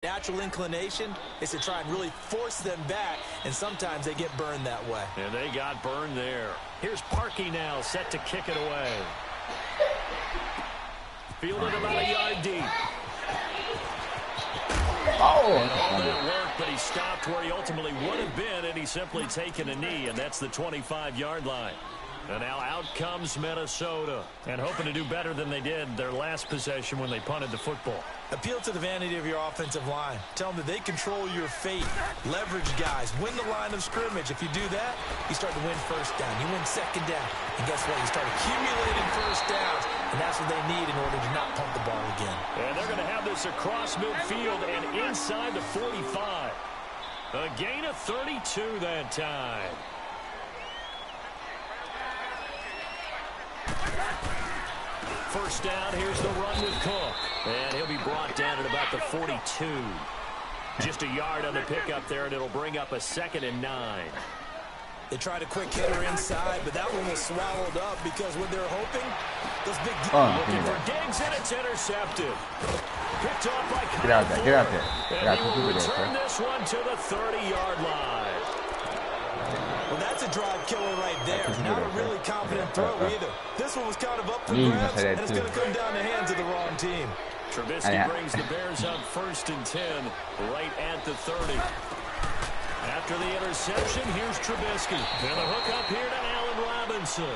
Natural inclination is to try and really force them back, and sometimes they get burned that way. And they got burned there. Here's Parkey now, set to kick it away. Fielded about a yard deep. Oh, and all that work, but he stopped where he ultimately would have been, and he's simply taken a knee, and that's the 25-yard line. And now out comes Minnesota, and hoping to do better than they did their last possession when they punted the football. Appeal to the vanity of your offensive line. Tell them that they control your fate. Leverage guys. Win the line of scrimmage. If you do that, you start to win first down. You win second down. And guess what? You start accumulating first downs. And that's what they need in order to not punt the ball again. And they're going to have this across midfield and inside the 45. A gain of 32 that time. First down, here's the run with Cook. And he'll be brought down at about the 42. Just a yard on the pickup there, and it'll bring up a 2nd and 9. They tried a quick hitter inside, but that one was swallowed up because what they're hoping, those big... looking for Diggs, and it's intercepted. Picked off by Kyle. Get out there, get out there. And he will return this one to the 30-yard line. Well, that's a drive killer right there. Not a really confident throw either. This one was kind of up for grabs, and it's going to come down the hands of the wrong team. Trubisky brings the Bears up 1st and 10, right at the 30. After the interception, here's Trubisky. And the hook up here to Allen Robinson.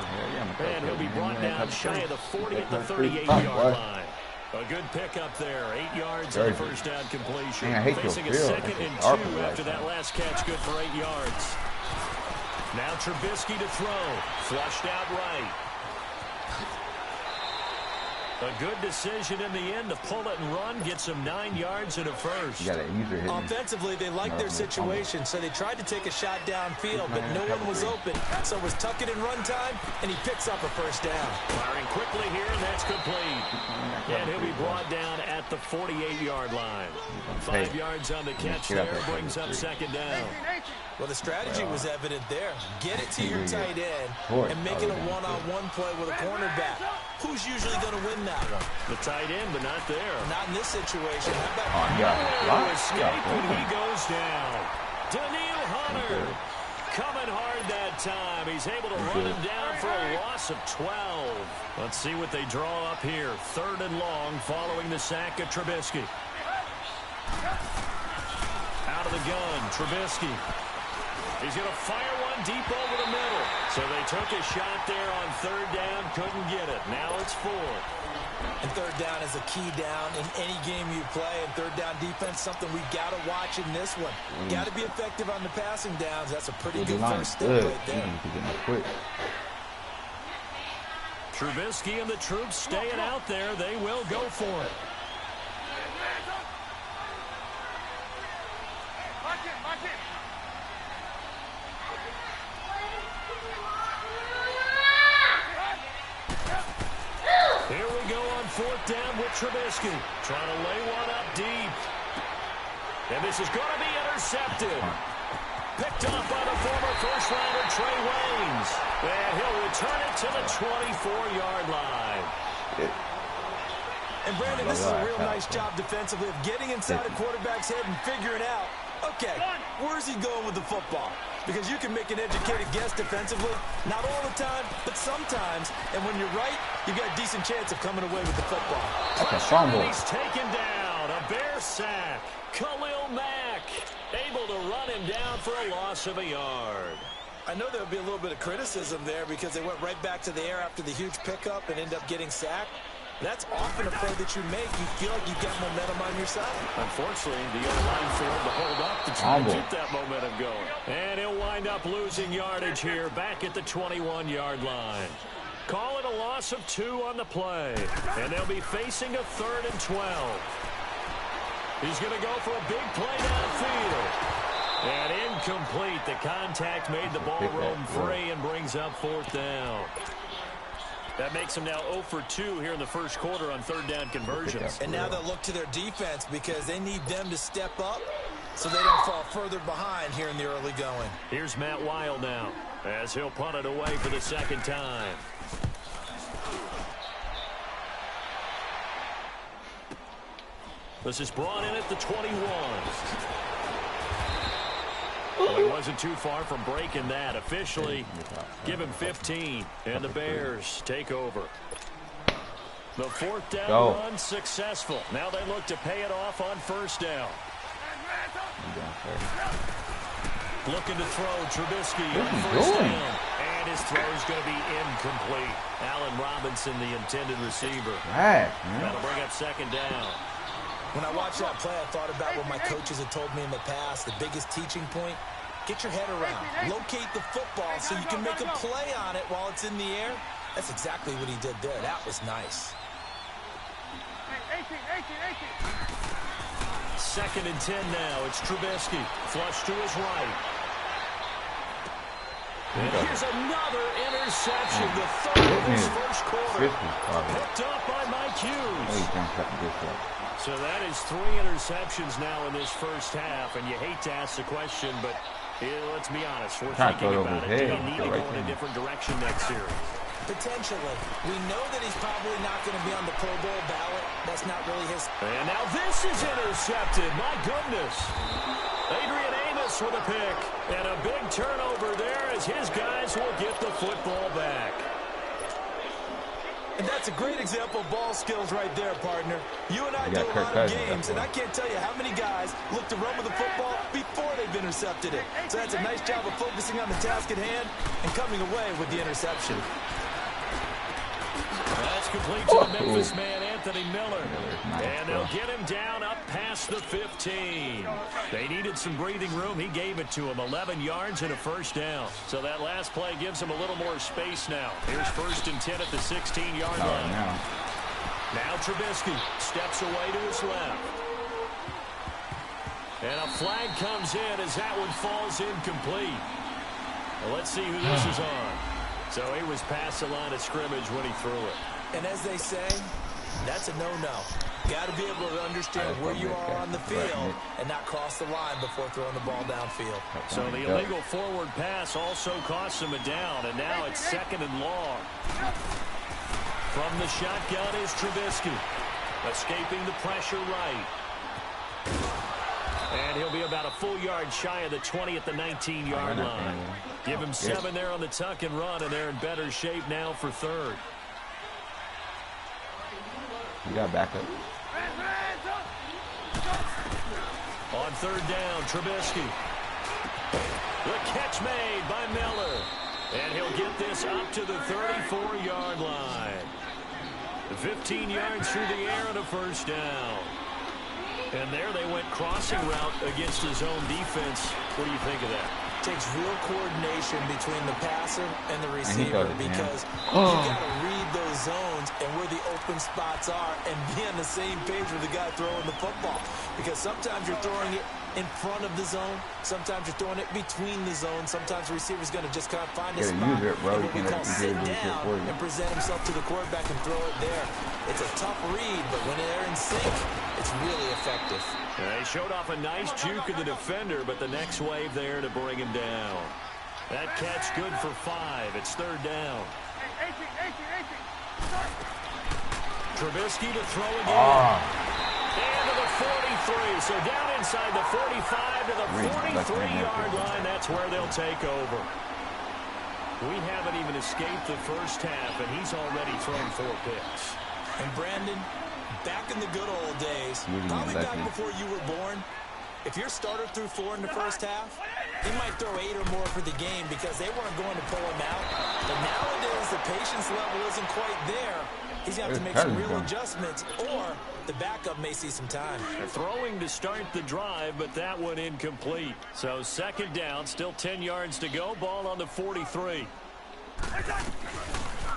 And he'll be brought down shy of the 40 at the 38-yard line. A good pickup there. 8 yards on the first down completion. Facing a 2nd and 2 after that last catch, good for 8 yards. Now Trubisky to throw. Flushed out right. A good decision in the end to pull it and run. Gets him 9 yards and a first. Offensively, they liked their situation, so they tried to take a shot downfield, but no one was open. So it was tuck it in run time, and he picks up a first down. Firing quickly here, and that's complete. And he'll be brought down at the 48-yard line. 5 yards on the catch there, brings up 2nd down. Well, the strategy was evident there. Get it to your tight end and make it a one-on-one play with a cornerback. Who's usually going to win that one? The tight end, but not there. Not in this situation. How about escape when he goes down? Daniil Hunter coming hard that time. He's able to run him down for a loss of 12. Let's see what they draw up here. 3rd and long following the sack of Trubisky. Out of the gun, Trubisky. He's going to fire one deep over the middle. So they took a shot there on 3rd down, couldn't get it. Now it's 4th. And 3rd down is a key down in any game you play. And 3rd down defense, something we got to watch in this one. Got to be effective on the passing downs. That's a pretty good first step right there. Trubisky and the troops staying out there. They will go for it. Here we go on 4th down with Trubisky. Trying to lay one up deep. And this is going to be intercepted. Picked off by the former first-rounder Trey Waynes. And he'll return it to the 24-yard line. And Brandon, this is a real nice job defensively of getting inside a quarterback's head and figuring out, okay, where's he going with the football? Because you can make an educated guess defensively, not all the time, but sometimes. And when you're right, you've got a decent chance of coming away with the football. That's a fumble. He's taken down. A Bear sack. Khalil Mack able to run him down for a loss of a yard. I know there'll be a little bit of criticism there because they went right back to the air after the huge pickup and end up getting sacked. That's often a play that you make. You feel like you've got momentum on your side. Unfortunately, the O-line failed to hold up to try to keep that momentum going. And he'll wind up losing yardage here back at the 21-yard line. Call it a loss of 2 on the play. And they'll be facing a 3rd and 12. He's going to go for a big play downfield. And incomplete. The contact made the ball roam free and brings up 4th down. That makes them now 0 for 2 here in the first quarter on 3rd down conversions. And now they'll look to their defense because they need them to step up so they don't fall further behind here in the early going. Here's Matt Wild now as he'll punt it away for the 2nd time. This is brought in at the 21. Well, he wasn't too far from breaking that. Officially, give him 15, and the Bears take over. The fourth down run successful. Now they look to pay it off on first down. Looking to throw Trubisky on first down. And his throw is going to be incomplete. Allen Robinson, the intended receiver. That'll bring up second down. When I watched that play, I thought about what my coaches had told me in the past. The biggest teaching point, get your head around. Locate the football so you can make a play on it while it's in the air. That's exactly what he did there. That was nice. Second and 10 now. It's Trubisky. Flush to his right. And here's another interception. The third of his first quarter. Picked up by Mike Hughes. So that is 3 interceptions now in this first half. And you hate to ask the question, but let's be honest. We're thinking about it. Do they need to go in a different direction next series? Potentially. We know that he's probably not going to be on the Pro Bowl ballot. That's not really his. And now this is intercepted. My goodness. Adrian Amos with a pick. And a big turnover there as his guys will get the football back. And that's a great example of ball skills right there, partner. You and I do a lot of games, and I can't tell you how many guys look to run with the football before they've intercepted it. So that's a nice job of focusing on the task at hand and coming away with the interception. That's complete to the Memphis man, Anthony Miller. And they'll get him down up past the 15. They needed some breathing room. He gave it to him. 11 yards and a first down. So that last play gives him a little more space now. Here's first and 10 at the 16-yard line. Now Trubisky steps away to his left. And a flag comes in as that one falls incomplete. Well, let's see who this is on. So he was past the line of scrimmage when he threw it. And as they say, that's a no-no. Got to be able to understand where you are on the field and not cross the line before throwing the ball downfield. So the illegal forward pass also costs him a down, and now it's second and long. From the shotgun is Trubisky, escaping the pressure right. And he'll be about a full yard shy of the 20 at the 19-yard line. Give him 7 there on the tuck and run, and they're in better shape now for third. You got backup. On third down, Trubisky. The catch made by Miller. And he'll get this up to the 34-yard line. 15 yards through the air and a first down. And there they went crossing route against his own defense. What do you think of that? Takes real coordination between the passer and the receiver because you've got to read those zones and where the open spots are and be on the same page with the guy throwing the football. Because sometimes you're throwing it in front of the zone. Sometimes you're throwing it between the zones. Sometimes the receiver's going to just kind of find a spot and what we call sit down and present himself to the quarterback and throw it there. It's a tough read, but when they're in sync, it's really effective. They showed off a nice juke of the defender, but the next wave there to bring him down. That catch good for 5. It's third down. Trubisky to throw again. And to the 43. So down inside the 45 to the 43-yard line. That's where they'll take over. We haven't even escaped the first half, and he's already thrown 4 picks. And Brandon, back in the good old days, probably back before you were born, if your starter threw 4 in the first half, he might throw 8 or more for the game because they weren't going to pull him out. But nowadays, the patience level isn't quite there. He's going to have to make some real adjustments, or the backup may see some time. Throwing to start the drive, but that one incomplete. So second down, still 10 yards to go. Ball on the 43.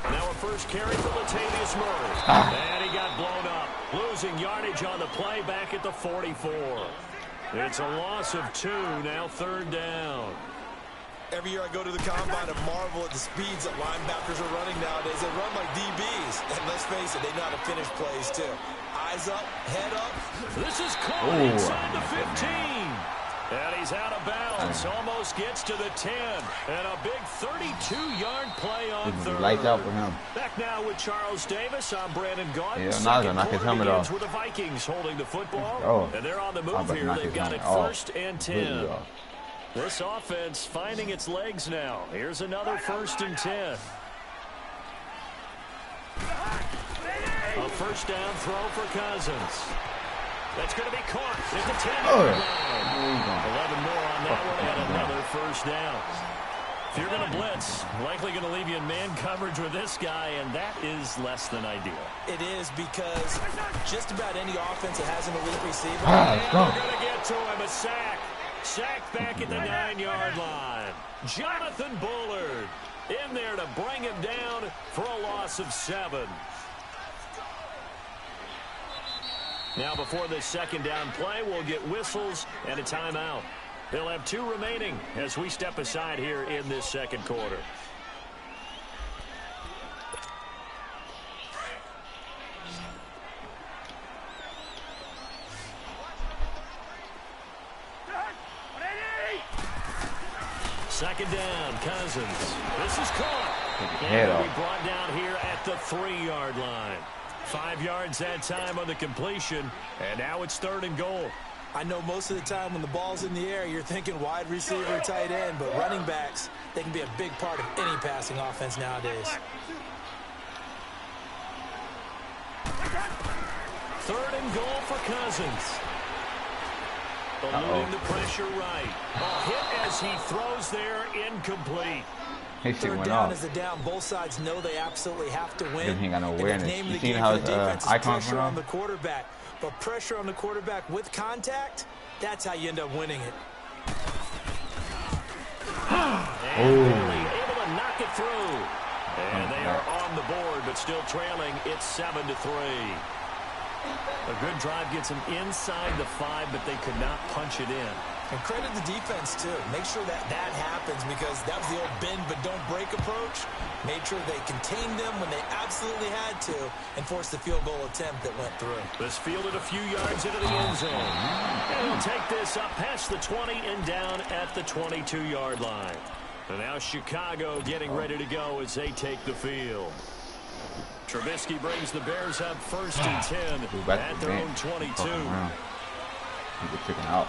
Now a first carry for Latavius Murray. And he got blown up. Losing yardage on the play back at the 44. It's a loss of 2, now third down. Every year I go to the combine and marvel at the speeds that linebackers are running nowadays. They run like DBs. And let's face it, they know how to finish plays too. Eyes up, head up. This is caught inside the 15. And he's out of bounds. This almost gets to the 10, and a big 32-yard play on third. Lights out for him. Back now with Charles Davis. I'm Brandon Gaudin. Yeah, now he's knock his helmet off. With the Vikings holding the football, and they're on the move here. They've got it first and 10. This offense finding its legs now. Here's another first and 10. A first down throw for Cousins. That's going to be caught at the 10-yard line. 11 more on that one and another first down. If you're going to blitz, likely going to leave you in man coverage with this guy, and that is less than ideal. It is, because just about any offense that has an elite receiver. They're going to get to him. A sack. Sacked back at the 9-yard line. Jonathan Bullard in there to bring him down for a loss of 7. Now before this second down play, we'll get whistles and a timeout. They'll have 2 remaining as we step aside here in this second quarter. Second down, Cousins. This is caught. And he'll be brought down here at the 3-yard line. 5 yards that time on the completion, and now it's 3rd and goal. I know most of the time when the ball's in the air, you're thinking wide receiver, tight end, but running backs, they can be a big part of any passing offense nowadays. 3rd and goal for Cousins. Eluding the pressure right. A hit as he throws there, incomplete. Third down is the down. Both sides know they absolutely have to win. He ain't got no awareness. You seen how his icon pressure on the quarterback. But pressure on the quarterback with contact, that's how you end up winning it. And able to knock it through. And they are on the board, but still trailing. It's 7-3. A good drive gets them inside the 5, but they could not punch it in. And credit the defense, too. Make sure that happens, because that was the old bend but don't break approach. Made sure they contained them when they absolutely had to and forced the field goal attempt that went through. This fielded a few yards into the end zone. And he'll take this up past the 20 and down at the 22-yard line. And now Chicago getting ready to go as they take the field. Trubisky brings the Bears up first and 10 at their own 22. He was kicking out.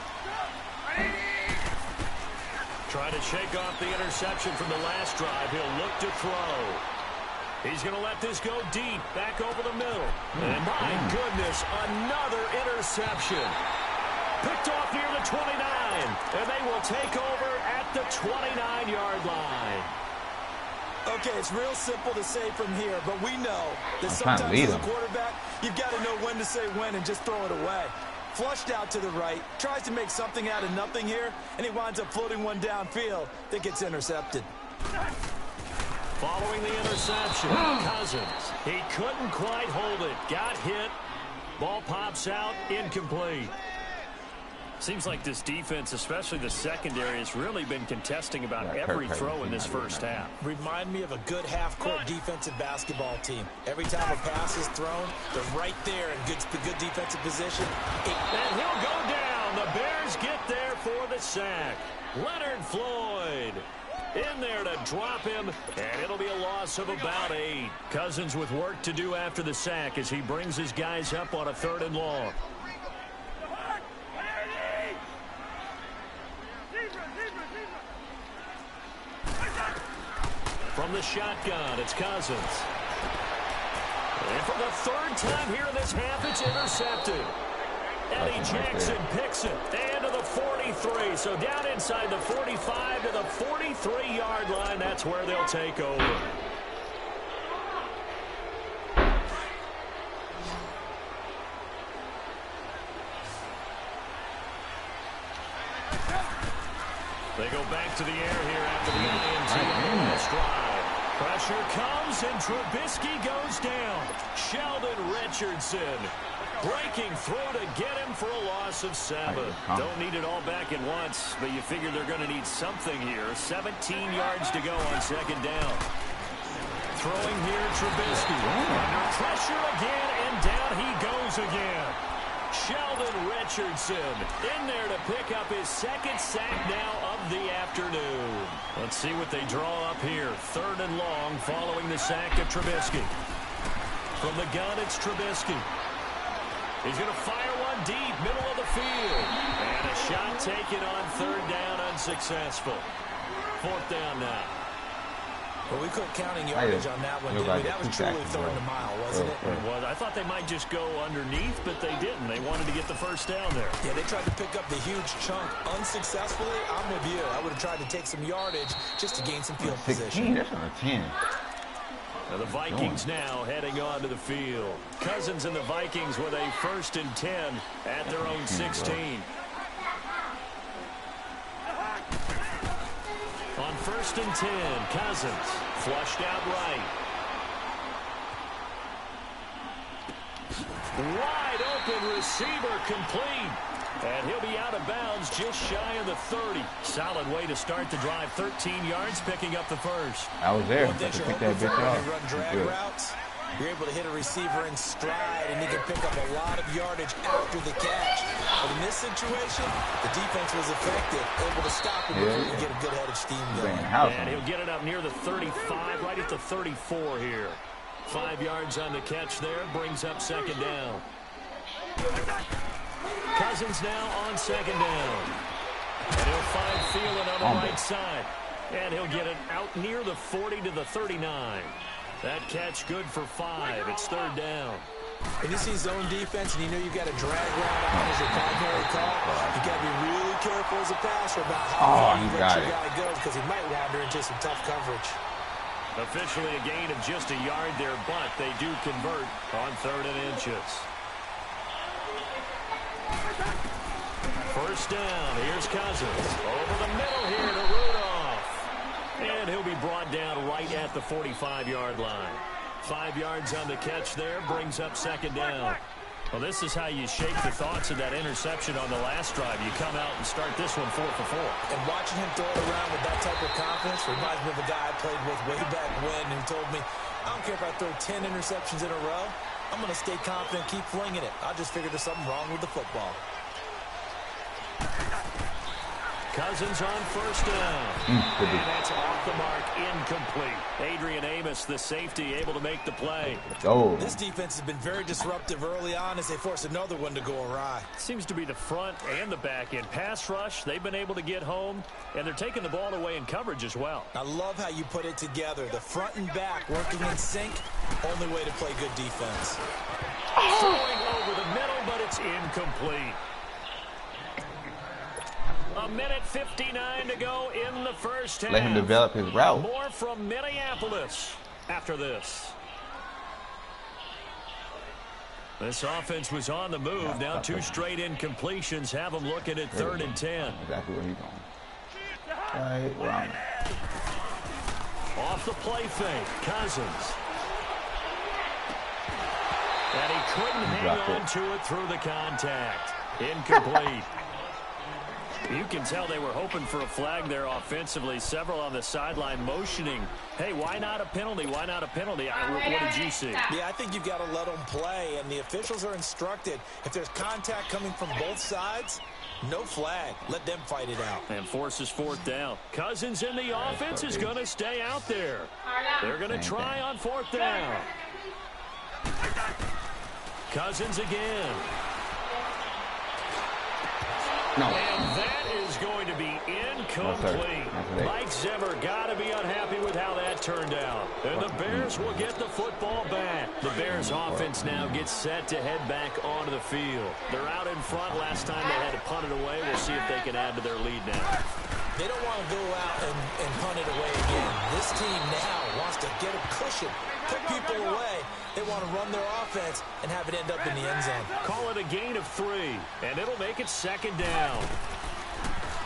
Trying to shake off the interception from the last drive. He'll look to throw. He's going to let this go deep, back over the middle. And my goodness, another interception. Picked off near the 29, and they will take over at the 29-yard line. Okay, it's real simple to say from here, but we know that sometimes as a quarterback, you've got to know when to say when and just throw it away. Flushed out to the right, tries to make something out of nothing here, and he winds up floating one downfield that gets intercepted. Following the interception, Cousins. He couldn't quite hold it. Got hit. Ball pops out, incomplete. Seems like this defense, especially the secondary, has really been contesting about every throw in this first half. Remind me of a good half-court defensive basketball team. Every time a pass is thrown, they're right there in good defensive position. And he'll go down. The Bears get there for the sack. Leonard Floyd in there to drop him, and it'll be a loss of about 8. Cousins with work to do after the sack as he brings his guys up on a 3rd and long. From the shotgun, it's Cousins. And for the 3rd time here in this half, it's intercepted. Eddie Jackson picks it. And to the 43. So down inside the 45 to the 43-yard line. That's where they'll take over. They go back to the air here after the INT on the last drive. Pressure comes, and Trubisky goes down. Sheldon Richardson breaking through to get him for a loss of 7. Don't need it all back at once, but you figure they're going to need something here. 17 yards to go on 2nd down. Throwing here, Trubisky. Under pressure again, and down he goes again. Sheldon Richardson in there to pick up his second sack now of the afternoon. Let's see what they draw up here. 3rd and long following the sack of Trubisky. From the gun, it's Trubisky. He's going to fire one deep, middle of the field. And a shot taken on 3rd down, unsuccessful. 4th down now. Well, we quit counting yardage on that one, didn't we? That was truly 3rd and a mile, wasn't it? Well, I thought they might just go underneath, but they didn't. They wanted to get the 1st down there. Yeah, they tried to pick up the huge chunk unsuccessfully. I'm with you. I would have tried to take some yardage just to gain some field position. That's on a 10. Now the Vikings now heading onto the field. Cousins and the Vikings with a 1st and 10 at their own 16. On 1st and 10, Cousins flushed out right. Wide open receiver complete. And he'll be out of bounds just shy of the 30. Solid way to start the drive. 13 yards, picking up the 1st. I was there. One thing you're hoping for when you run drag routes, you're able to hit a receiver in stride, and he can pick up a lot of yardage after the catch. But in this situation, the defense was effective, able to stop him before you get a good head of steam going. And he'll get it up near the 35, right at the 34 here. 5 yards on the catch there, brings up 2nd down. Cousins now on 2nd down. And he'll find Thielen on the right side. And he'll get it out near the 40 to the 39. That catch good for 5. It's 3rd down. When you see zone defense and you know you've got a drag route on as your primary call, you've got to be really careful as a passer about how far you let your guy go, because he might wander into some tough coverage. Officially a gain of just a yard there, but they do convert on 3rd and inches. 1st down. Here's Cousins. Over the middle here to Rudolph. And he'll be brought down right at the 45-yard line. 5 yards on the catch there. Brings up 2nd down. Well, this is how you shake the thoughts of that interception on the last drive. You come out and start this one 4 for 4. And watching him throw it around with that type of confidence reminds me of a guy I played with way back when who told me, I don't care if I throw 10 interceptions in a row. I'm going to stay confident, keep flinging it. I just figured there's something wrong with the football. Cousins on 1st down. And that's off the mark, incomplete. Adrian Amos, the safety, able to make the play. This defense has been very disruptive early on as they force another one to go awry. Seems to be the front and the back end. Pass rush, they've been able to get home, and they're taking the ball away in coverage as well. I love how you put it together. The front and back working in sync, only way to play good defense. Throwing over the middle, but it's incomplete. A minute 59 to go in the 1st half. Let him develop his route. More from Minneapolis after this. This offense was on the move. Now 2 straight incompletions have them looking at 3rd and 10. Exactly where he's going. Right around. Off the play fake, Cousins. And he couldn't hang on to it through the contact. Incomplete. You can tell they were hoping for a flag there offensively. Several on the sideline motioning, hey, why not a penalty? Why not a penalty? What did you see? Yeah, I think you've got to let them play, and the officials are instructed. If there's contact coming from both sides, no flag. Let them fight it out. And forces 4th down. Cousins in the offense is going to stay out there. They're going to try on 4th down. Cousins again. No. And that is going to be incomplete. Mike Zimmer got to be unhappy with how that turned out. And the Bears will get the football back. The Bears offense now gets set to head back onto the field. They're out in front. Last time they had to punt it away. We'll see if they can add to their lead now. They don't want to go out and punt it away again. This team now wants to get a cushion, put people away. They want to run their offense and have it end up in the end zone. Call it a gain of 3, and it'll make it 2nd down.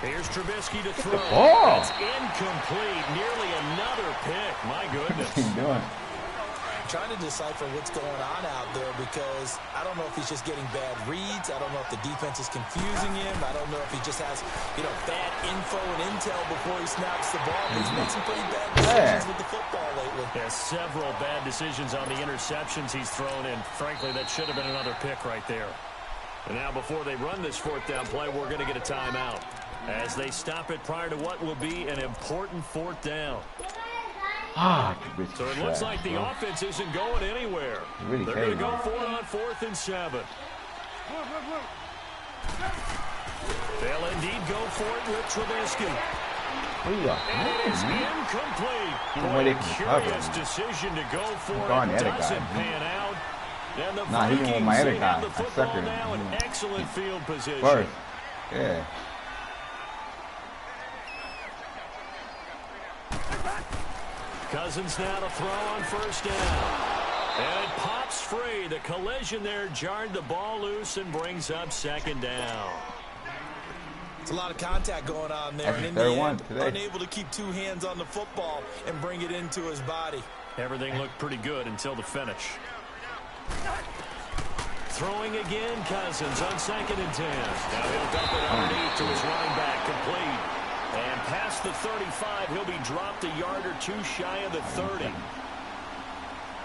Here's Trubisky to throw. That's incomplete. Nearly another pick. My goodness. What's he doing? Trying to decipher what's going on out there, because I don't know if he's just getting bad reads. I don't know if the defense is confusing him. I don't know if he just has, bad info and intel before he snaps the ball. But he's made some pretty bad decisions with the football lately. There's several bad decisions on the interceptions he's thrown in. Frankly, that should have been another pick right there. And now before they run this fourth down play, we're going to get a timeout as they stop it prior to what will be an important fourth down. So it looks like the offense isn't going anywhere. They're going to go for it on 4th and 7. They'll indeed go for it with Trubisky. And it is incomplete. What a curious decision to go for it. Doesn't pan out. And the Vikings, they have the football now in excellent field position. First. Yeah. Cousins now to throw on 1st down. And it pops free. The collision there jarred the ball loose and brings up 2nd down. It's a lot of contact going on there. And in the end, unable to keep 2 hands on the football and bring it into his body. Everything looked pretty good until the finish. Throwing again, Cousins on 2nd and 10. Now he'll dump it underneath to his running back, complete. And past the 35, he'll be dropped a yard or 2 shy of the 30.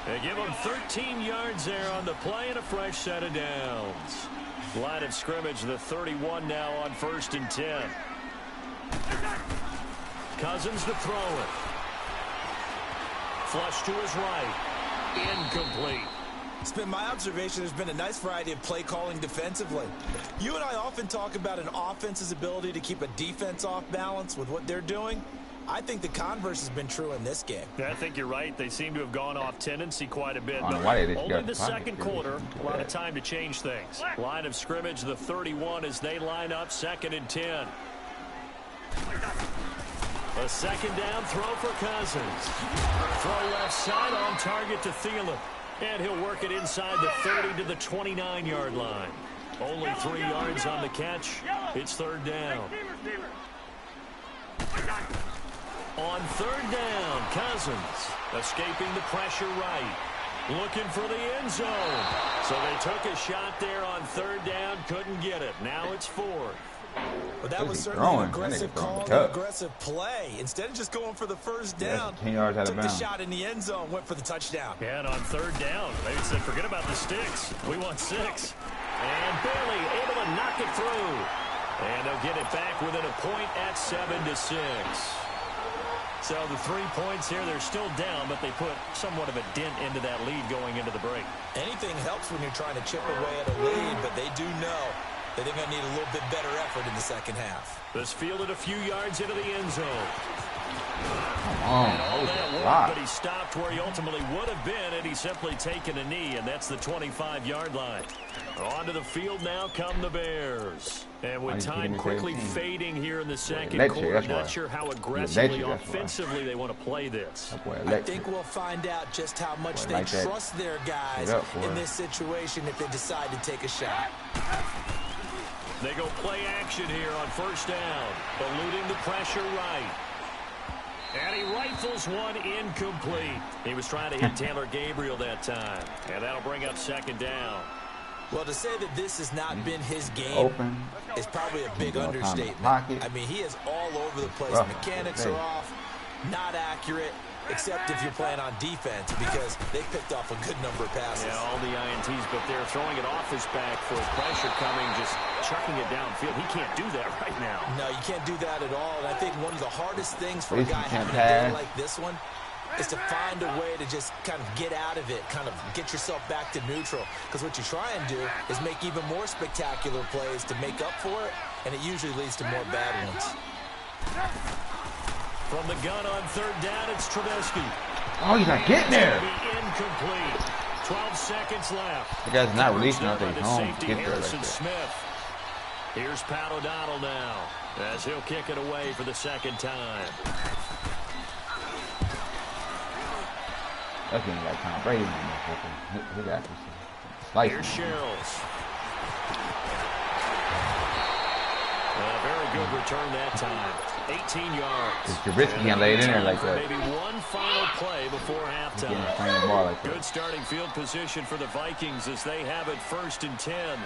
They give him 13 yards there on the play and a fresh set of downs. Line of scrimmage, the 31 now on 1st and 10. Cousins to throw it. Flush to his right. Incomplete. It's been my observation there's been a nice variety of play calling defensively. You and I often talk about an offense's ability to keep a defense off balance with what they're doing. I think the converse has been true in this game. Yeah, I think you're right. They seem to have gone off tendency quite a bit. But only the second quarter, a lot of time to change things. Line of scrimmage, the 31 as they line up 2nd and 10. A 2nd down throw for Cousins. Throw left side on target to Thielen. And he'll work it inside the 30 to the 29-yard line. Only 3 yards on the catch. It's 3rd down. On 3rd down, Cousins escaping the pressure right. Looking for the end zone. So they took a shot there on 3rd down. Couldn't get it. Now it's 4th. But that was certainly an aggressive call, an aggressive play. Instead of just going for the 1st down, 10 yards out of took the bounds. shot in the end zone, went for the touchdown. Yeah, and on 3rd down, they said, forget about the sticks. We want 6. And barely able to knock it through. And they'll get it back within a point at 7-6. So the 3 points here, they're still down, but they put somewhat of a dent into that lead going into the break. Anything helps when you're trying to chip away at a lead, but they do know that they're going to need a little bit better effort in the second half. This fielded a few yards into the end zone. Come on, and all that work, but he stopped where he ultimately would have been had he simply taken a knee, and that's the 25-yard line. Onto the field now come the Bears. And with time quickly fading here in the second quarter, not sure how aggressively, offensively they want to play this. I think we'll find out just how much they trust their guys in this situation if they decide to take a shot. They go play action here on 1st down, eluding the pressure right. And he rifles one incomplete. He was trying to hit Taylor Gabriel that time. And that'll bring up 2nd down. Well, to say that this has not been his game is probably a big understatement. I mean, he is all over the place. Mechanics are off, not accurate, except if you're playing on defense, because they picked off a good number of passes. Yeah, all the INTs, but they're throwing it off his back for pressure coming, just chucking it downfield. He can't do that right now. No, you can't do that at all. And I think one of the hardest things for a guy having a day like this one is to find a way to just kind of get out of it, kind of get yourself back to neutral. Because what you try and do is make even more spectacular plays to make up for it, and it usually leads to more bad ones. From the gun on 3rd down, it's Trubisky. Oh, he's not getting there. Incomplete. 12 seconds left. The guy's not releasing nothing home. Get there like that. Smith. Here's Pat O'Donnell now, as he'll kick it away for the 2nd time. That's getting like Tom Brady. His accuracy. Here's Sherrills. A very good return that time. 18 yards. Trubisky can't lay it in there like that. Maybe one final play before halftime. Good starting field position for the Vikings as they have it 1st and 10.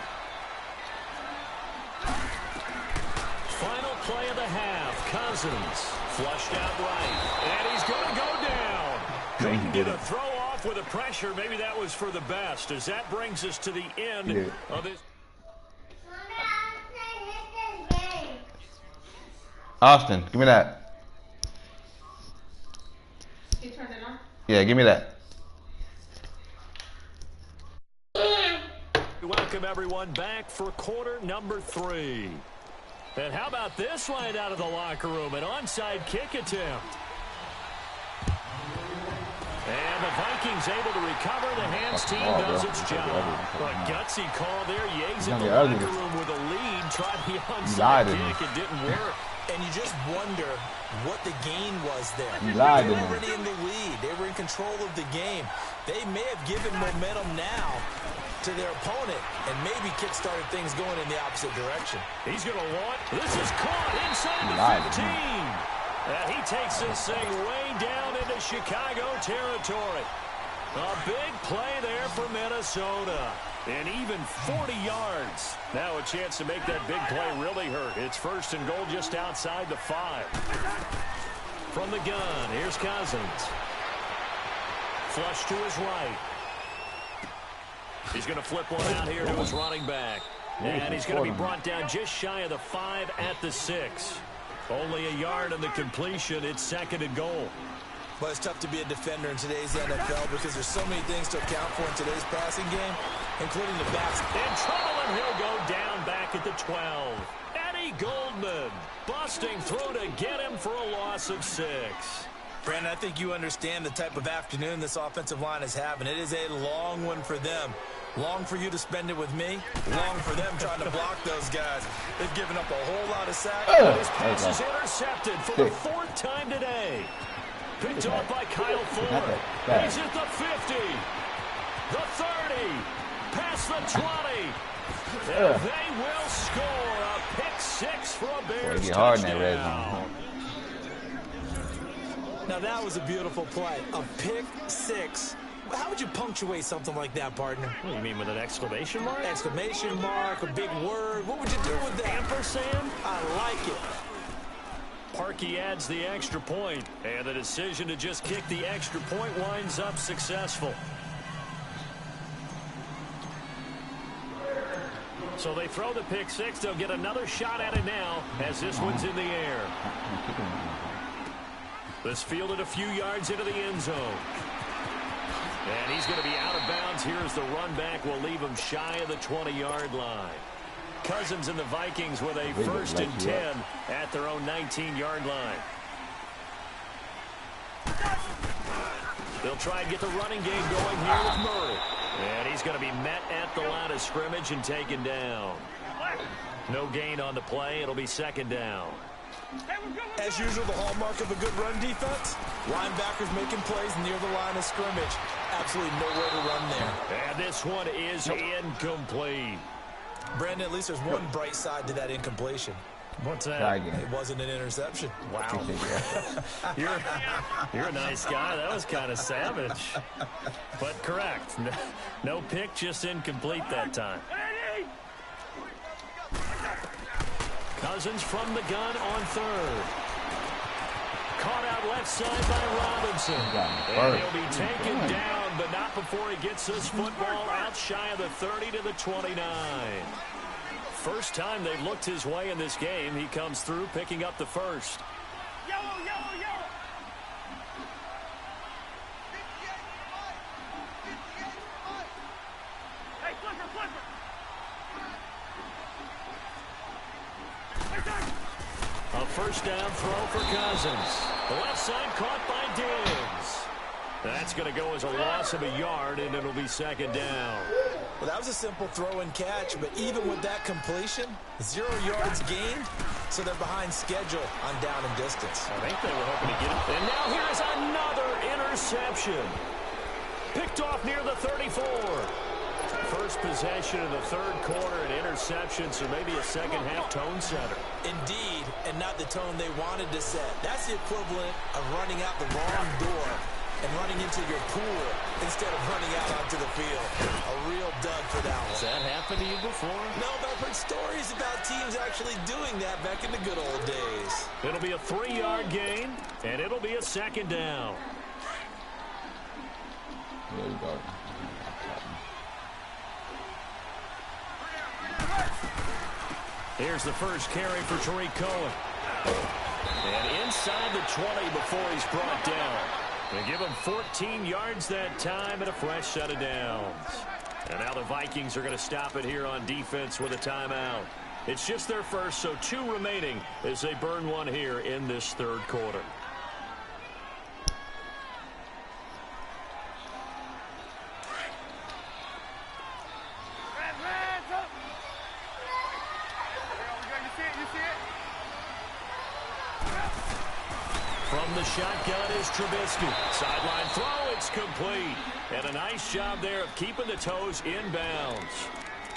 Final play of the half. Cousins flushed out right. And he's going to go down. Couldn't get a throw off with a pressure. Maybe that was for the best, as that brings us to the end of this. Austin, give me that. You turned it on? Yeah, give me that. Welcome everyone back for quarter number 3. And how about this line out of the locker room? An onside kick attempt. And the Vikings able to recover. The hands team does its job. A gutsy call there. Yates in the locker room with a lead. Tried the onside kick. It didn't work. And you just wonder what the gain was there. They were already in the lead. They were in control of the game. They may have given momentum now to their opponent and maybe kick-started things going in the opposite direction. He's going to want. This is caught inside the 15. And he takes this thing way down into Chicago territory. A big play there for Minnesota. And even 40 yards. Now a chance to make that big play really hurt. It's 1st and goal just outside the 5. From the gun, here's Cousins. Flush to his right. He's going to flip one out here to his running back. And he's going to be brought down just shy of the 5 at the 6. Only a yard on the completion. It's 2nd and goal. Well, it's tough to be a defender in today's NFL because there's so many things to account for in today's passing game, including the backs. In trouble, and he'll go down back at the 12. Eddie Goldman busting through to get him for a loss of 6. Brandon, I think you understand the type of afternoon this offensive line is having. It is a long one for them. Long for you to spend it with me. Long for them trying to block those guys. They've given up a whole lot of sacks. This pass is intercepted for the 4th time today. Picked off by Kyle Ford. He's at the 50. The 30. Past the 20. And they will score a pick 6 for a Bears touchdown. Now that was a beautiful play. A pick 6. How would you punctuate something like that, partner? What do you mean, with an exclamation mark? Exclamation mark, a big word. What would you do with that? Ampersand? I like it. Parkey adds the extra point, and the decision to just kick the extra point winds up successful. So they throw the pick 6. They'll get another shot at it now as this one's in the air. This fielded a few yards into the end zone. And he's going to be out of bounds. Here's the run back. Will leave him shy of the 20-yard line. Cousins and the Vikings with a 1st and 10 at their own 19-yard line. They'll try and get the running game going here with Murray. And he's going to be met at the line of scrimmage and taken down. No gain on the play. It'll be 2nd down. As usual, the hallmark of a good run defense, linebackers making plays near the line of scrimmage. Absolutely nowhere to run there. And this one is incomplete. Brandon, at least there's one bright side to that incompletion. What's that? It wasn't an interception. Wow. You're a nice guy. That was kind of savage. But correct. No pick, just incomplete that time. Cousins from the gun on 3rd. Caught out left side by Robinson. And he'll be taken down, but not before he gets this football out shy of the 30 to the 29. First time they've looked his way in this game. He comes through picking up the 1st. Yellow, yellow, yellow. Hey, flipper, flipper. A 1st down throw for Cousins. The left side caught by Diggs. That's going to go as a loss of a yard, and it'll be 2nd down. Well, that was a simple throw and catch, but even with that completion, 0 yards gained, so they're behind schedule on down and distance. I think they were hoping to get it. And now here's another interception. Picked off near the 34. First possession of the 3rd quarter, an interception, so maybe a second-half tone setter. Indeed, and not the tone they wanted to set. That's the equivalent of running out the wrong door and running into your pool instead of running out onto the field. A real dud for that one. Has that happened to you before? No, but I've heard stories about teams actually doing that back in the good old days. It'll be a 3-yard gain, and it'll be a 2nd down. There you go. Here's the first carry for Tariq Cohen. And inside the 20 before he's brought down. They give him 14 yards that time and a fresh set of downs. And now the Vikings are going to stop it here on defense with a timeout. It's just their first, so 2 remaining as they burn one here in this third quarter. From the shotgun is Trubisky. Sideline throw, it's complete. And a nice job there of keeping the toes inbounds.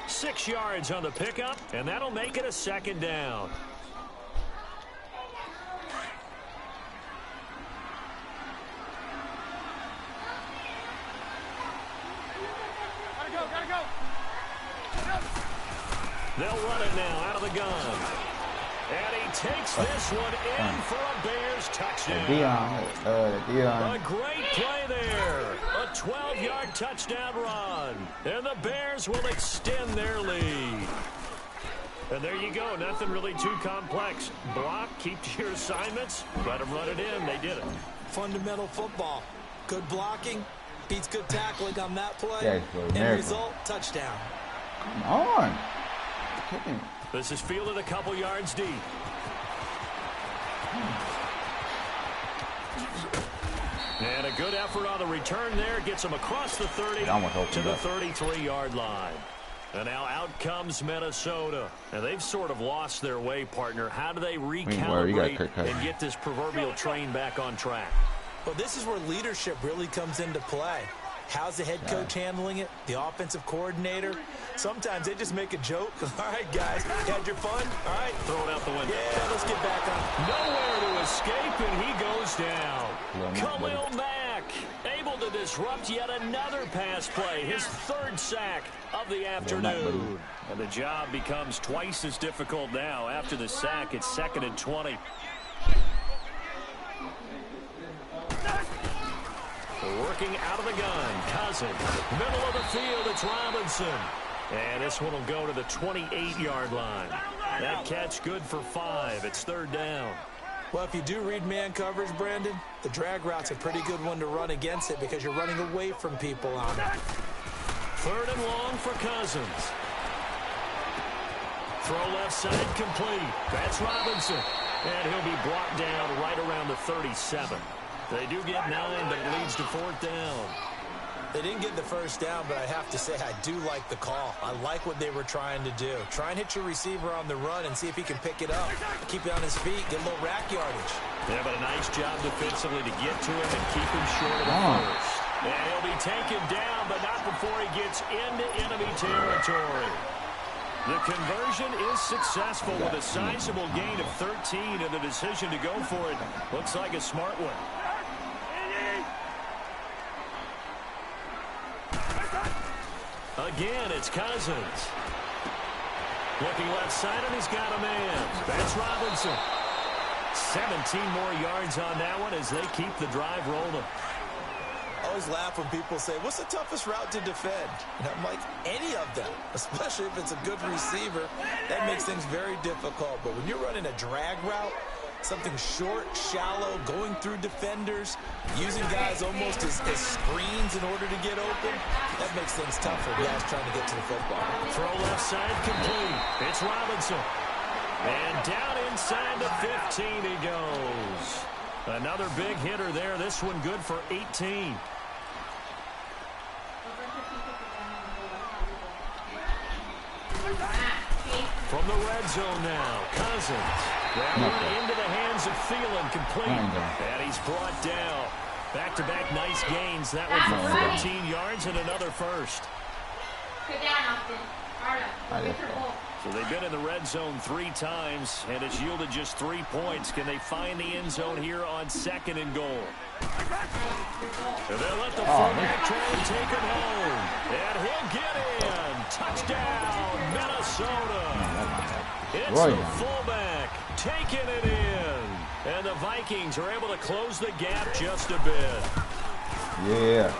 6 yards on the pickup, and that'll make it a second down. Gotta go. They'll run it now out of the gun. And he takes this one in for a Bears touchdown. A great play there. A 12-yard touchdown run. And the Bears will extend their lead. And there you go. Nothing really too complex. Block, keep to your assignments, let them run it in. They did it. Fundamental football. Good blocking beats good tackling on that play. End result, touchdown. Come on. This is fielded a couple yards deep. And a good effort on the return there. Gets him across the 30 to the 33-yard line. And now out comes Minnesota. And they've sort of lost their way, partner. How do they recalibrate and get this proverbial train back on track? Well, this is where leadership really comes into play. How's the head coach handling it? The offensive coordinator? Sometimes they just make a joke. All right, guys, you had your fun? All right. Throw it out the window. Yeah, let's get back on. Nowhere to escape, and he goes down. Khalil Mack able to disrupt yet another pass play. His 3rd sack of the afternoon. And the job becomes twice as difficult now. After the sack, it's 2nd and 20. Working out of the gun, Cousins. Middle of the field, it's Robinson. And this one will go to the 28-yard line. That catch good for 5. It's 3rd down. Well, if you do read man coverage, Brandon, the drag route's a pretty good one to run against it because you're running away from people on it. 3rd and long for Cousins. Throw left side complete. That's Robinson. And he'll be brought down right around the 37. They do get 9, but it leads to 4th down. They didn't get the first down, but I have to say I do like the call. I like what they were trying to do. Try and hit your receiver on the run and see if he can pick it up. Keep it on his feet, get a little rack yardage. Yeah, but a nice job defensively to get to him and keep him short of the first. And he'll be taken down, but not before he gets into enemy territory. The conversion is successful with a sizable gain of 13, and the decision to go for it looks like a smart one. Again, it's Cousins. Looking left side, and he's got a man. That's Robinson. 17 more yards on that one as they keep the drive rolling. I always laugh when people say, what's the toughest route to defend? And I'm like, any of them, especially if it's a good receiver. That makes things very difficult. But when you're running a drag route, something short, shallow, going through defenders, using guys almost as screens in order to get open, that makes things tough for guys trying to get to the football. Throw left side complete. It's Robinson. And down inside the 15 he goes. Another big hitter there. This one good for 18. From the red zone now, Cousins. That one into the hands of Thielen, complete. And he's brought down. Back-to-back nice gains. That one for 14 yards and another first. Sit down, Austin. So they've been in the red zone 3 times, and it's yielded just 3 points. Can they find the end zone here on 2nd and goal? And they'll let the fullback try and take him home. And he'll get in. Touchdown, Minnesota. It's the fullback taking it in. And the Vikings are able to close the gap just a bit. Yeah.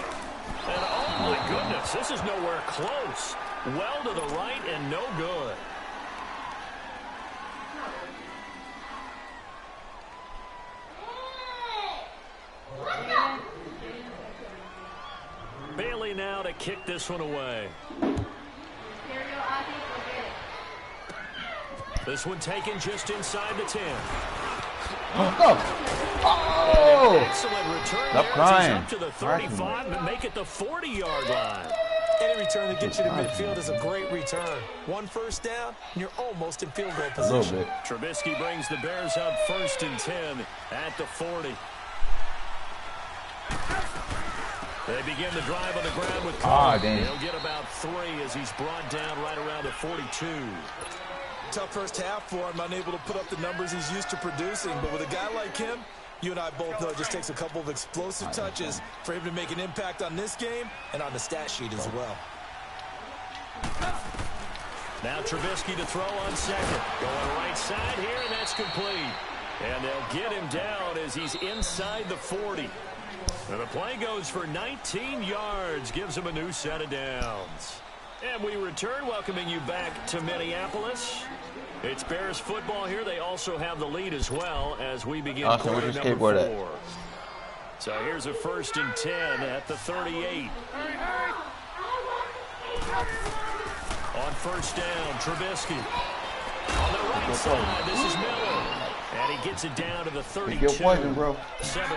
And oh my goodness, this is nowhere close. Well to the right and no good. kick this one away. This one taken just inside the 10. Oh! Excellent return. Stop crying. Up to the 35 and make it the 40-yard line. Any return that gets you to midfield is a great return. 1 first down, and you're almost in field goal position. A little bit. Trubisky brings the Bears up 1st and 10 at the 40. They begin the drive on the ground with Carr. He'll get about 3 as he's brought down right around the 42. Tough first half for him, unable to put up the numbers he's used to producing. But with a guy like him, you and I both know it just takes a couple of explosive touches for him to make an impact on this game and on the stat sheet as well. Now Trubisky to throw on second. Going right side here, and that's complete. And they'll get him down as he's inside the 40. And the play goes for 19 yards, gives him a new set of downs. And we return, welcoming you back to Minneapolis. It's Bears football here. They also have the lead as well as we begin quarter number 4. So here's a 1st and 10 at the 38. On 1st down, Trubisky. On the right side, this is Miller. And he gets it down to the 32. 7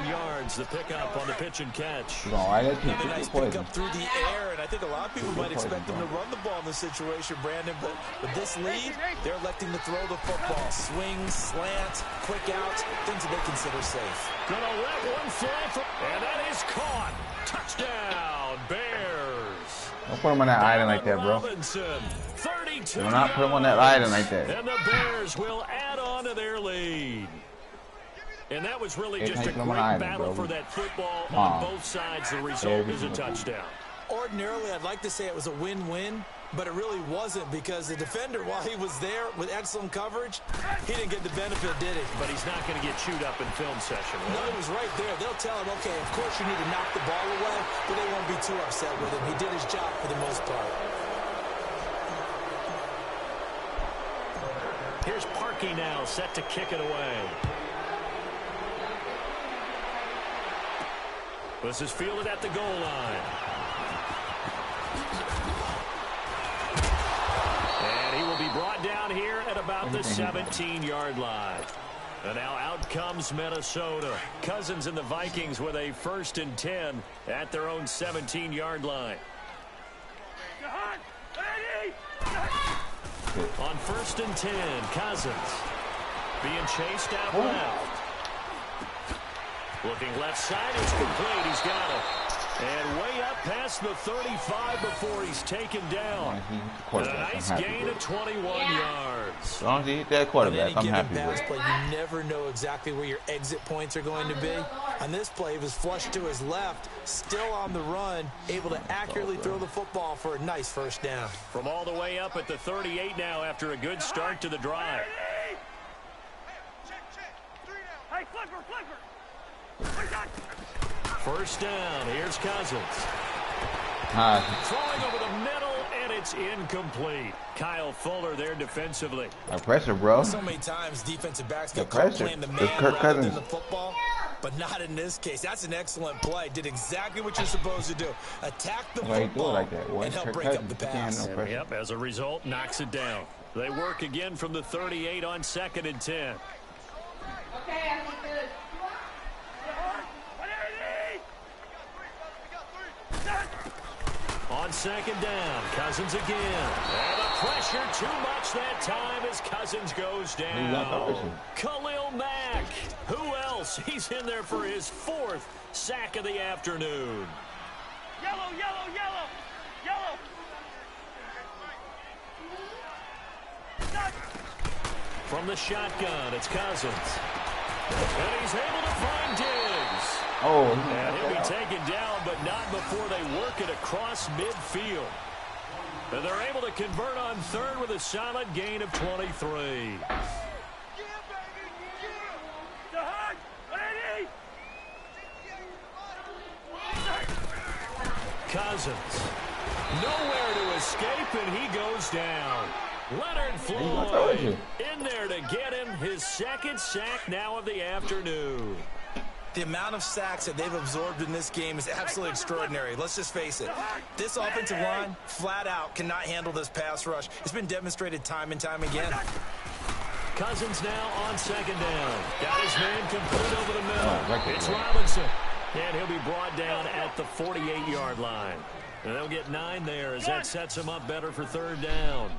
yards, the pickup on the pitch and catch. Nice pickup through the air, and I think a lot of people might expect them to run the ball in this situation, Brandon, but with this lead, they're electing to throw the football. Swing, slant, quick outs, things that they consider safe. Gonna let one fly, and that is caught. Touchdown, Bears. Don't put him on that island like that, bro. Do not put him on that island like that. And the Bears will add on to their lead. And that was really just a great battle for that football on both sides. The result is a touchdown. Ordinarily, I'd like to say it was a win-win, but it really wasn't because the defender, while he was there with excellent coverage, he didn't get the benefit, did he? But he's not going to get chewed up in film session. No, he was right there. They'll tell him, okay, of course you need to knock the ball away, but they won't be too upset with him. He did his job for the most part. Here's Parkey now, set to kick it away. This is fielded at the goal line. And he will be brought down here at about the 17-yard line. And now out comes Minnesota. Cousins and the Vikings with a 1st and 10 at their own 17-yard line. On 1st and 10, Cousins being chased out left. Looking left side, it's complete. He's got it. And way up past the 35 before he's taken down. And a nice gain of 21 yards. As long as he hit that quarterback, I'm happy with it. Play, you never know exactly where your exit points are going to be. On this play, he was flushed to his left, still on the run, able to accurately throw the football for a nice 1st down. From all the way up at the 38 now after a good start to the drive. Hey, flipper! 1st down, here's Cousins. Throwing over the middle, and it's incomplete. Kyle Fuller there defensively. Pressure, bro. So many times defensive backs get caught playing the man rather than the football, but not in this case. That's an excellent play. Did exactly what you're supposed to do. Attack the football and help break up the pass. Yep, as a result, knocks it down. They work again from the 38 on 2nd and 10. Okay, I think good. On 2nd down, Cousins again. And the pressure too much that time as Cousins goes down. Khalil Mack. Who else? He's in there for his 4th sack of the afternoon. Yellow! From the shotgun, it's Cousins. And he's able to find Diggs. And he'll be taken down, but not before they work it across midfield. And they're able to convert on 3rd with a solid gain of 23. Cousins. Nowhere to escape, and he goes down. Leonard Floyd in there to get him his 2nd sack now of the afternoon. The amount of sacks that they've absorbed in this game is absolutely extraordinary. Let's just face it. This offensive line, flat out, cannot handle this pass rush. It's been demonstrated time and time again. Cousins now on second down. Got his man complete over the middle. It's Robinson. And he'll be brought down at the 48-yard line. And they'll get 9 there as that sets him up better for third down.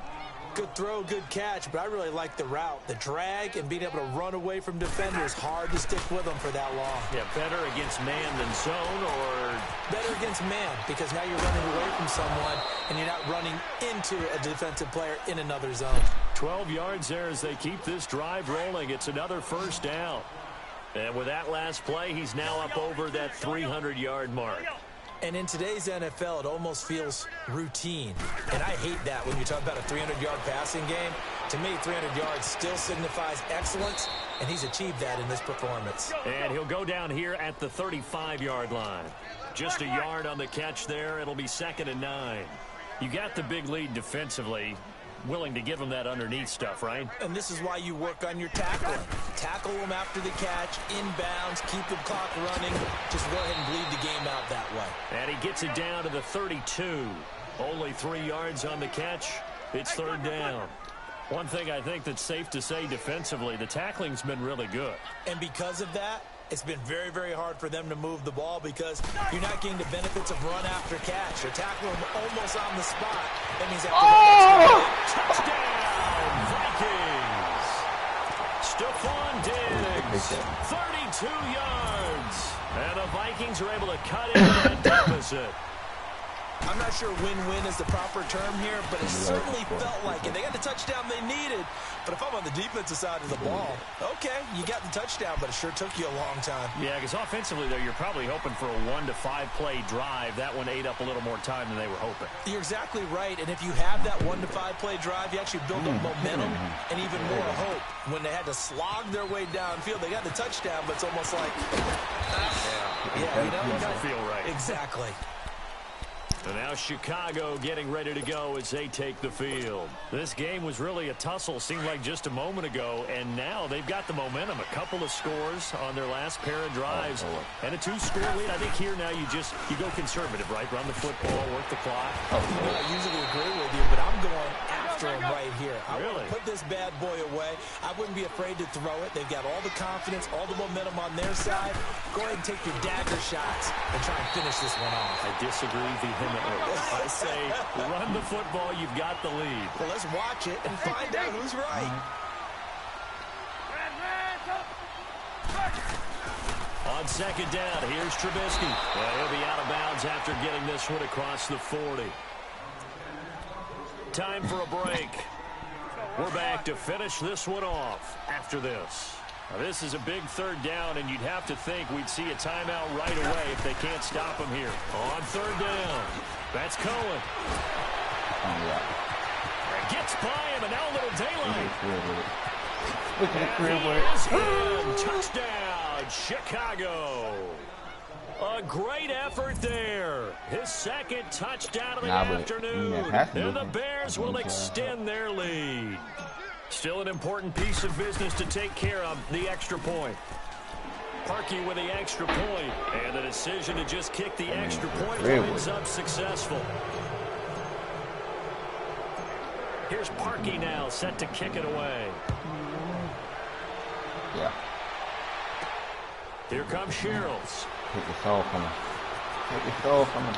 Good throw, good catch, but I really like the route. The drag and being able to run away from defenders, hard to stick with them for that long. Yeah, better against man than zone, or better against man, because now you're running away from someone and you're not running into a defensive player in another zone. 12 yards there as they keep this drive rolling. It's another first down. And with that last play, he's now up over that 300-yard mark. And in today's NFL, it almost feels routine. And I hate that when you talk about a 300-yard passing game. To me, 300 yards still signifies excellence, and he's achieved that in this performance. And he'll go down here at the 35-yard line. Just a yard on the catch there. It'll be 2nd and 9. You got the big lead defensively. Willing to give him that underneath stuff, right? And this is why you work on your tackling. Tackle him after the catch, inbounds, keep the clock running. Just go ahead and bleed the game out that way. And he gets it down to the 32. Only 3 yards on the catch. It's third down. One thing I think that's safe to say defensively, the tackling's been really good. And because of that, it's been very, very hard for them to move the ball because you're not getting the benefits of run after catch. You're tackling them almost on the spot. That means touchdown, Vikings! Stephon Diggs, 32 yards. And the Vikings are able to cut into that deficit. I'm not sure win-win is the proper term here, but it certainly felt like it. They got the touchdown they needed, but if I'm on the defensive side of the ball, okay, you got the touchdown, but it sure took you a long time. Yeah, because offensively, though, you're probably hoping for a 1 to 5 play drive. That one ate up a little more time than they were hoping. You're exactly right, and if you have that 1 to 5 play drive, you actually build up momentum and even more hope. When they had to slog their way downfield, they got the touchdown, but it's almost like, you know, doesn't feel right. Exactly. And now Chicago getting ready to go as they take the field. This game was really a tussle, seemed like just a moment ago, and now they've got the momentum. A couple of scores on their last pair of drives, and a 2-score lead. I think here now you go conservative, right? Run the football, work the clock. I usually agree with you, but I'm going after him right here. I really want to put this bad boy away. I wouldn't be afraid to throw it. They've got all the confidence, all the momentum on their side. Go ahead and take your dagger shots and try and finish this one off. I disagree vehemently. I say run the football. You've got the lead. Well, let's watch it and find out who's right. On second down, here's Trubisky. Well, he'll be out of bounds after getting this one across the 40. Time for a break. We're back to finish this one off after this. Now, this is a big third down, and you'd have to think we'd see a timeout right away if they can't stop him here. On third down, that's Cohen. Gets by him, and now a little daylight. And he is in. Touchdown, Chicago. A great effort there. His second touchdown of the afternoon. And the Bears will extend their lead. Still an important piece of business to take care of, the extra point. Parkey with the extra point, and the decision to just kick the extra point winds up successful. Here's Parkey now, set to kick it away. Yeah. Here comes Sherrills. Take the soul from him. Take the soul from him.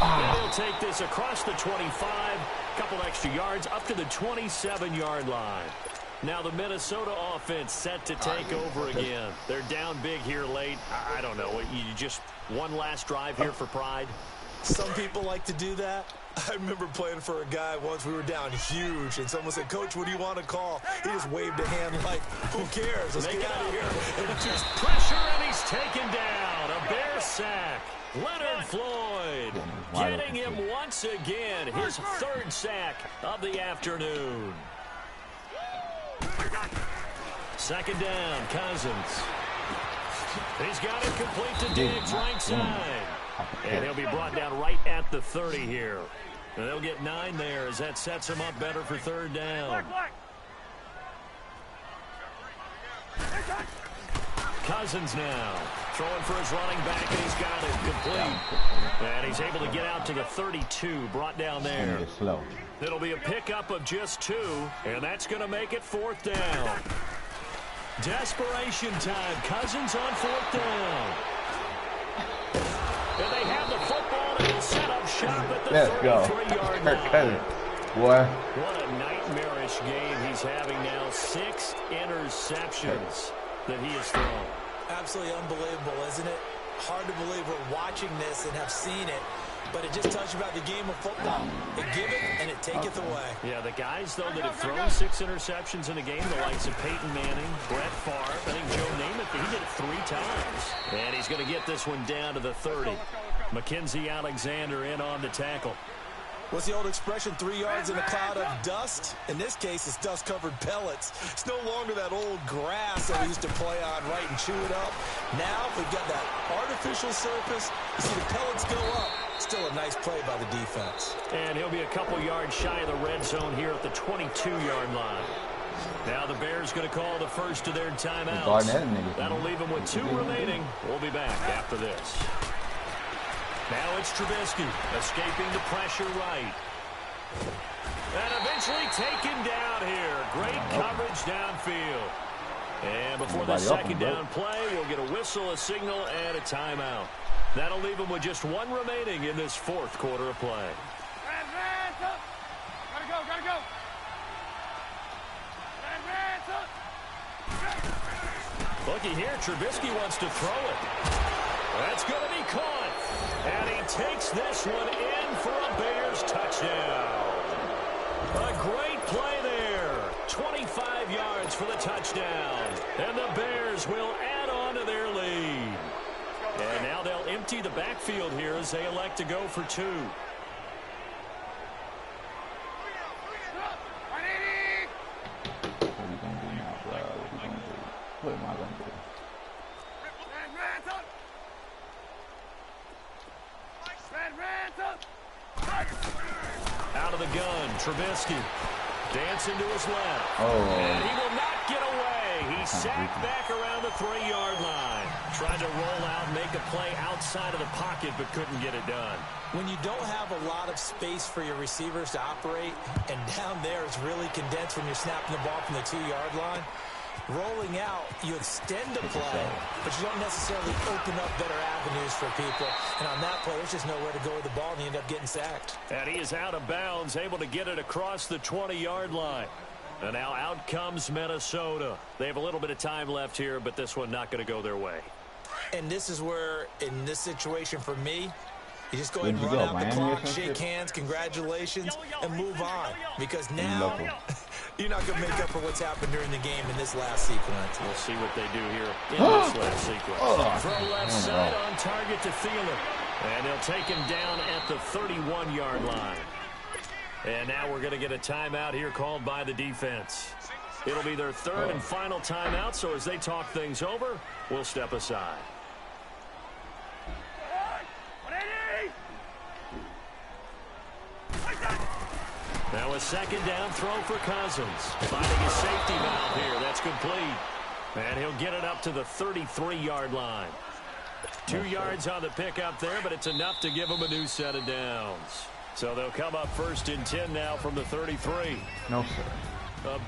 And he'll take this across the 25, couple extra yards, up to the 27-yard line. Now the Minnesota offense set to take over again. They're down big here late. I don't know. You just one last drive here for pride? Some people like to do that. I remember playing for a guy once. We were down huge, and someone said, "Coach, what do you want to call?" He just waved a hand like, "Who cares? Let's get out of here." And just pressure, and he's taken down. A Bear sack. Leonard Floyd getting him once again. His third sack of the afternoon. Second down, Cousins. He's got it complete to Diggs, right side. And he'll be brought down right at the 30 here. And they'll get 9 there as that sets him up better for third down. Cousins now throwing for his running back, and he's got it complete. And he's able to get out to the 32, brought down there. It'll be a pickup of just 2, and that's going to make it 4th down. Desperation time. Cousins on 4th down. And they have the football, and he'll set up shop at the 33-yard line. Boy. What a nightmarish game he's having now. 6 interceptions that he has thrown. Absolutely unbelievable, isn't it? Hard to believe we're watching this and have seen it, but it just tells you about the game of football. It giveth and it taketh away. Yeah, the guys, though, that have thrown 6 interceptions in a game, the likes of Peyton Manning, Brett Favre, I think Joe Namath, he did it 3 times. And he's going to get this one down to the 30. Mackenzie Alexander in on the tackle. What's the old expression, 3 yards in a cloud of dust? In this case, it's dust-covered pellets. It's no longer that old grass that we used to play on, right, and chew it up. Now we've got that artificial surface. You see the pellets go up. Still a nice play by the defense. And he'll be a couple yards shy of the red zone here at the 22-yard line. Now the Bears going to call the first of their timeouts. That'll leave them with 2 remaining. We'll be back after this. Now it's Trubisky escaping the pressure right. And eventually taken down here. Great coverage downfield. And before the second down play, we'll get a whistle, a signal, and a timeout. That'll leave them with just 1 remaining in this 4th quarter of play. Gotta go. Looky here, Trubisky wants to throw it. That's going to be caught. And he takes this one in for a Bears touchdown. A great play there. 25 yards for the touchdown. And the Bears will add on to their lead. And now they'll empty the backfield here as they elect to go for 2. What am I going to do? Out of the gun, Trubisky. Dancing to his left. And he will not get away. He sacked back around the 3-yard line. Tried to roll out, make a play outside of the pocket, but couldn't get it done. When you don't have a lot of space for your receivers to operate, and down there it's really condensed when you're snapping the ball from the 2-yard line, rolling out, you extend the play, but you don't necessarily open up better avenues for people. And on that play, there's just nowhere to go with the ball, and you end up getting sacked. And he is out of bounds, able to get it across the 20-yard line. And now out comes Minnesota. They have a little bit of time left here, but this one not going to go their way. And this is where, in this situation for me, you just go ahead and run out the clock, shake hands, congratulations, and move on. Because now you're not going to make up for what's happened during the game in this last sequence. We'll see what they do here in this last sequence. Throw left side on target to Thielen. And they'll take him down at the 31-yard line. And now we're going to get a timeout here called by the defense. It'll be their 3rd and final timeout, so as they talk things over, we'll step aside. Now a 2nd down throw for Cousins. Finding a safety valve here. That's complete. And he'll get it up to the 33-yard line. 2 yards on the pickup there, but it's enough to give them a new set of downs. So they'll come up 1st and 10 now from the 33. No, sir.